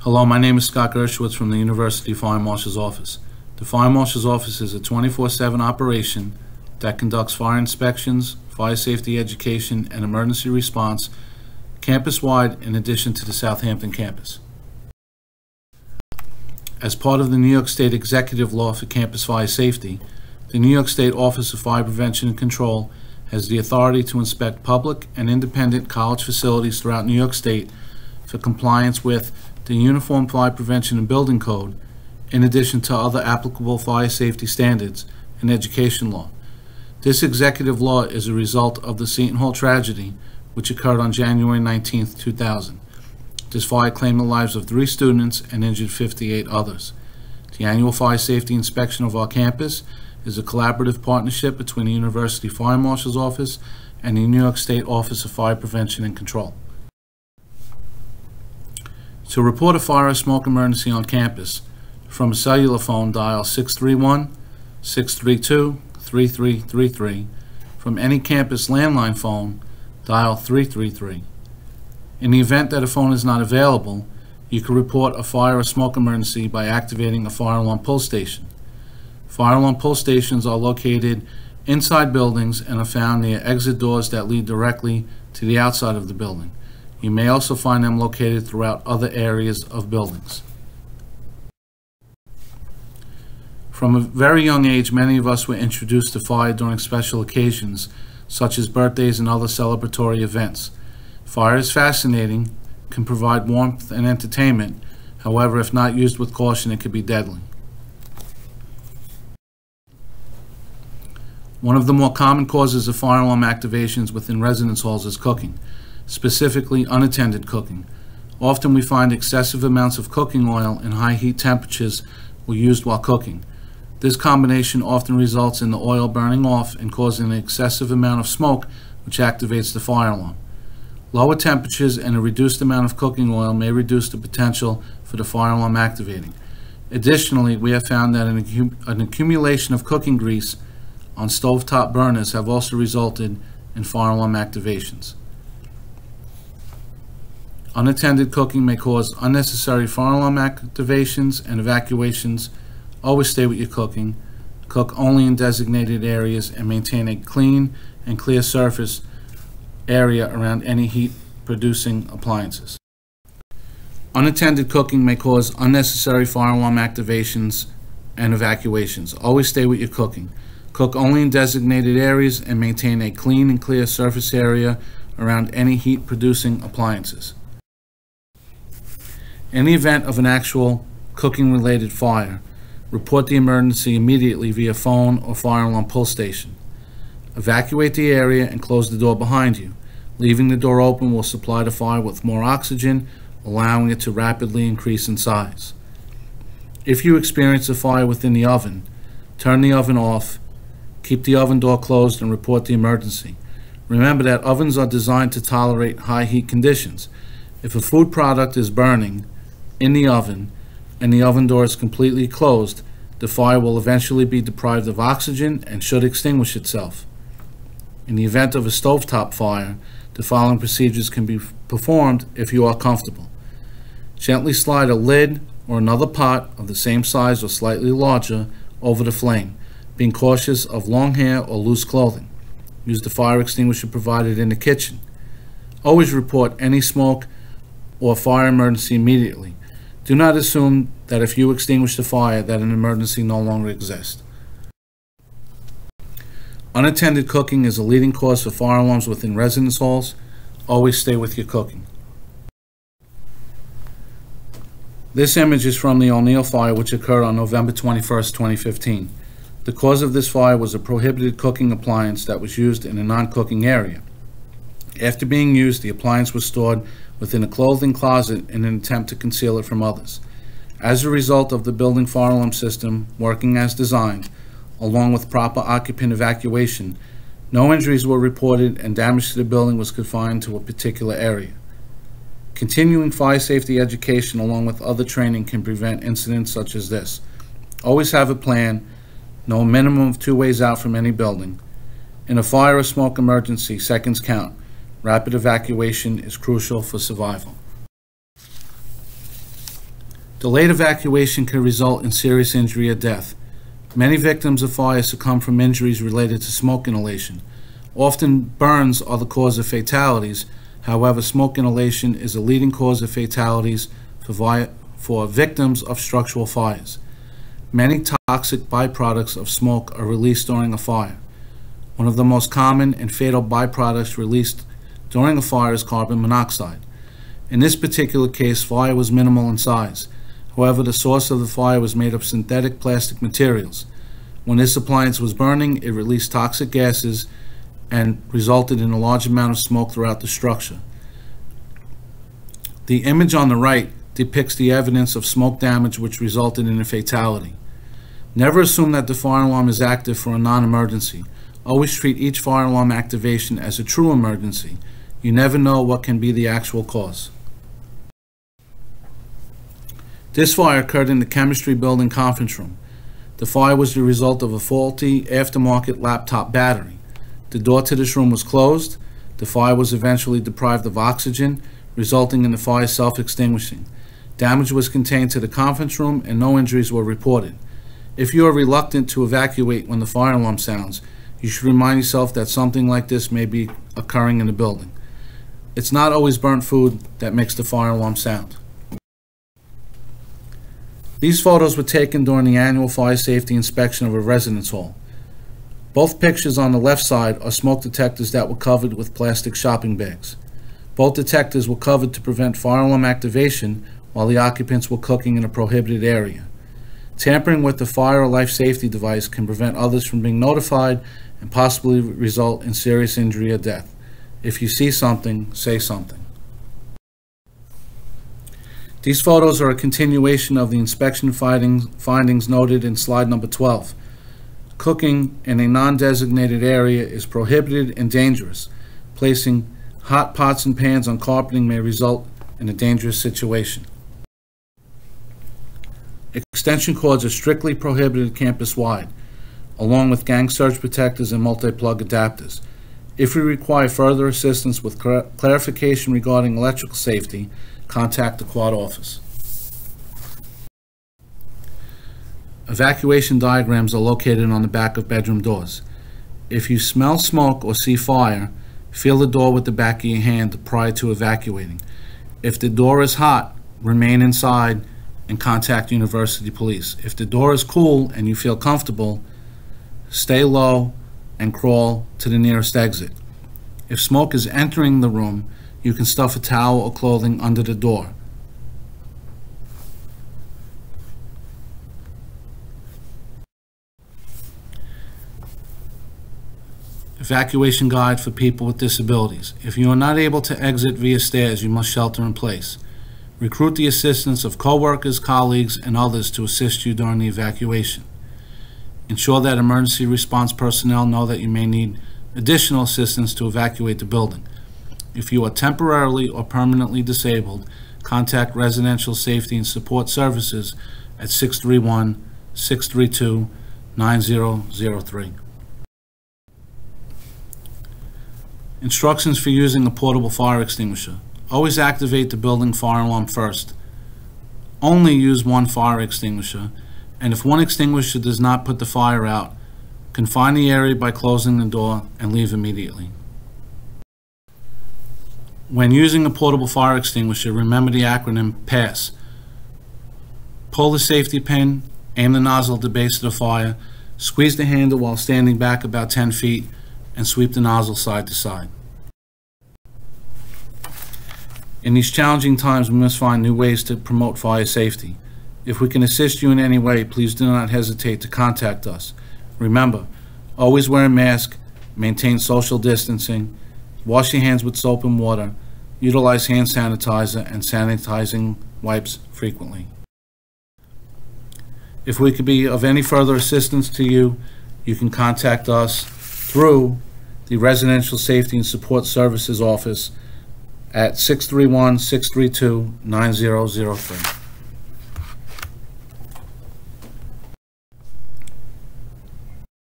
Hello, my name is Scott Gershwitz from the University Fire Marshal's Office. The Fire Marshal's Office is a 24/7 operation that conducts fire inspections, fire safety education, and emergency response campus-wide in addition to the Southampton campus. As part of the New York State Executive Law for Campus Fire Safety, the New York State Office of Fire Prevention and Control has the authority to inspect public and independent college facilities throughout New York State for compliance with the Uniform Fire Prevention and Building Code, in addition to other applicable fire safety standards and education law. This executive law is a result of the Seton Hall tragedy, which occurred on January 19, 2000. This fire claimed the lives of 3 students and injured 58 others. The annual fire safety inspection of our campus is a collaborative partnership between the University Fire Marshal's Office and the New York State Office of Fire Prevention and Control. To report a fire or smoke emergency on campus, from a cellular phone, dial 631-632-3333. From any campus landline phone, dial 333. In the event that a phone is not available, you can report a fire or smoke emergency by activating a fire alarm pull station. Fire alarm pull stations are located inside buildings and are found near exit doors that lead directly to the outside of the building. You may also find them located throughout other areas of buildings. From a very young age, many of us were introduced to fire during special occasions, such as birthdays and other celebratory events. Fire is fascinating, can provide warmth and entertainment. However, if not used with caution, it could be deadly. One of the more common causes of fire alarm activations within residence halls is cooking, specifically unattended cooking. Often we find excessive amounts of cooking oil and high heat temperatures were used while cooking. This combination often results in the oil burning off and causing an excessive amount of smoke, which activates the fire alarm. Lower temperatures and a reduced amount of cooking oil may reduce the potential for the fire alarm activating. Additionally, we have found that an accumulation of cooking grease on stovetop burners have also resulted in fire alarm activations. Unattended cooking may cause unnecessary fire alarm activations and evacuations. Always stay with your cooking. Cook only in designated areas and maintain a clean and clear surface area around any heat-producing appliances. Unattended cooking may cause unnecessary fire alarm activations and evacuations. Always stay with your cooking. Cook only in designated areas and maintain a clean and clear surface area around any heat-producing appliances. In the event of an actual cooking-related fire, report the emergency immediately via phone or fire alarm pull station. Evacuate the area and close the door behind you. Leaving the door open will supply the fire with more oxygen, allowing it to rapidly increase in size. If you experience a fire within the oven, turn the oven off, keep the oven door closed, and report the emergency. Remember that ovens are designed to tolerate high heat conditions. If a food product is burning in the oven and the oven door is completely closed, the fire will eventually be deprived of oxygen and should extinguish itself. In the event of a stovetop fire, the following procedures can be performed if you are comfortable. Gently slide a lid or another pot of the same size or slightly larger over the flame, being cautious of long hair or loose clothing. Use the fire extinguisher provided in the kitchen. Always report any smoke or fire emergency immediately. Do not assume that if you extinguish the fire that an emergency no longer exists. Unattended cooking is a leading cause for fire alarms within residence halls. Always stay with your cooking. This image is from the O'Neill fire, which occurred on November 21st, 2015. The cause of this fire was a prohibited cooking appliance that was used in a non-cooking area. After being used, the appliance was stored within a clothing closet in an attempt to conceal it from others. As a result of the building fire alarm system working as designed, along with proper occupant evacuation, no injuries were reported and damage to the building was confined to a particular area. Continuing fire safety education along with other training can prevent incidents such as this. Always have a plan. Know a minimum of 2 ways out from any building. In a fire or smoke emergency, seconds count. Rapid evacuation is crucial for survival. Delayed evacuation can result in serious injury or death. Many victims of fire succumb from injuries related to smoke inhalation. Often burns are the cause of fatalities. However, smoke inhalation is a leading cause of fatalities for victims of structural fires. Many toxic byproducts of smoke are released during a fire. One of the most common and fatal byproducts released during a fire is carbon monoxide. In this particular case, fire was minimal in size. However, the source of the fire was made of synthetic plastic materials. When this appliance was burning, it released toxic gases and resulted in a large amount of smoke throughout the structure. The image on the right depicts the evidence of smoke damage which resulted in a fatality. Never assume that the fire alarm is active for a non-emergency. Always treat each fire alarm activation as a true emergency. You never know what can be the actual cause. This fire occurred in the chemistry building conference room. The fire was the result of a faulty aftermarket laptop battery. The door to this room was closed. The fire was eventually deprived of oxygen, resulting in the fire self-extinguishing. Damage was contained to the conference room and no injuries were reported. If you are reluctant to evacuate when the fire alarm sounds, you should remind yourself that something like this may be occurring in the building. It's not always burnt food that makes the fire alarm sound. These photos were taken during the annual fire safety inspection of a residence hall. Both pictures on the left side are smoke detectors that were covered with plastic shopping bags. Both detectors were covered to prevent fire alarm activation while the occupants were cooking in a prohibited area. Tampering with the fire or life safety device can prevent others from being notified and possibly result in serious injury or death. If you see something, say something. These photos are a continuation of the inspection findings noted in slide number 12. Cooking in a non-designated area is prohibited and dangerous. Placing hot pots and pans on carpeting may result in a dangerous situation. Extension cords are strictly prohibited campus-wide, along with gang surge protectors and multi-plug adapters. If you require further assistance with clarification regarding electrical safety, contact the quad office. Evacuation diagrams are located on the back of bedroom doors. If you smell smoke or see fire, feel the door with the back of your hand prior to evacuating. If the door is hot, remain inside and contact University Police. If the door is cool and you feel comfortable, stay low and crawl to the nearest exit. If smoke is entering the room, you can stuff a towel or clothing under the door. Evacuation guide for people with disabilities. If you are not able to exit via stairs, you must shelter in place. Recruit the assistance of coworkers, colleagues, and others to assist you during the evacuation. Ensure that emergency response personnel know that you may need additional assistance to evacuate the building. If you are temporarily or permanently disabled, contact Residential Safety and Support Services at 631-632-9003. Instructions for using a portable fire extinguisher. Always activate the building fire alarm first. Only use one fire extinguisher, and if one extinguisher does not put the fire out, confine the area by closing the door and leave immediately. When using a portable fire extinguisher, remember the acronym PASS. Pull the safety pin, aim the nozzle at the base of the fire, squeeze the handle while standing back about 10 feet, and sweep the nozzle side to side. In these challenging times, we must find new ways to promote fire safety. If we can assist you in any way, please do not hesitate to contact us. Remember, always wear a mask, maintain social distancing, wash your hands with soap and water, utilize hand sanitizer and sanitizing wipes frequently. If we could be of any further assistance to you, you can contact us through the Residential Safety and Support Services office at 631-632-9003.